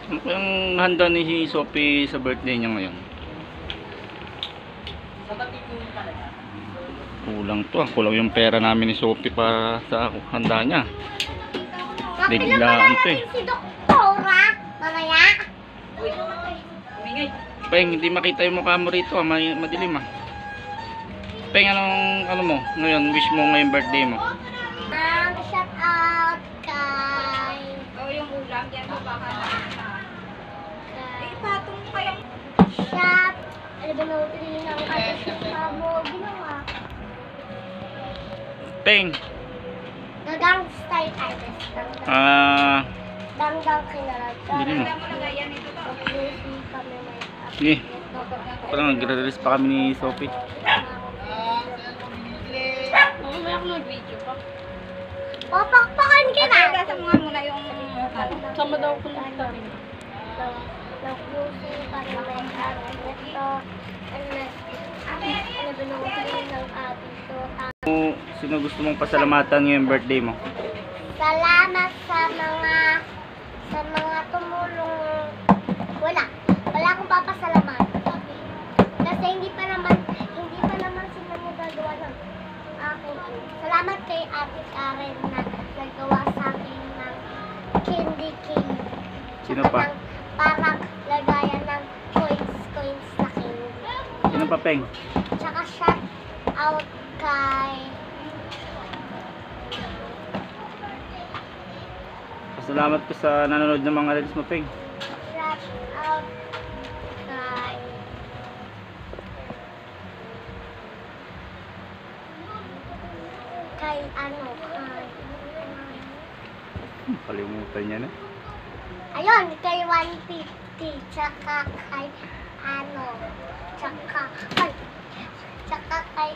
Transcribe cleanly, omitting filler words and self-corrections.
Ano kayang handa ni si Sophie sa birthday niya ngayon? Kulang to. Kulang yung pera namin ni Sophie para sa handa niya. Biglaan to eh. Si Doktora, mamaya. Peng, hindi makita yung mukha mo rito. Madilim ah. Peng, ano mo? Ngayon, wish mo ngayong birthday mo? Shout out kay... yung ulam, yan mo baka ipatong pa yung... Shout... Ano ba na utilin ng ating mo ginawa? Peng! Gagang style artist. Ganggang kinalag. Dilim mo. Lagayan ito to. Kami may Sige. Parang nag-release pa kami ni Sophie. Mamaya ako mag-video pa. Papakpakan kita! Gasa mo nga muna yung... Sama daw ko lang ito. Nag-puso kami may ating ito. Ano ba na utilin ng ating ito? Sino gusto mong pasalamatan ngayong birthday mo? Salamat sa mga tumulong. Wala akong papasalamatan. Kasi hindi pa naman sila nagagawa ng akin. Salamat kay Ate Karen na nagawa sa akin ng candy cane. Sino Tsaka pa? ng parang lagayan ng coins na candy. Sino pa, Peng? Tsaka shout out kay Pasalamat ko sa nanonood ng mga reels mo, Peng. shout out kay Kalimutan niya na. ayun, kay 150 tsaka kay tsaka kay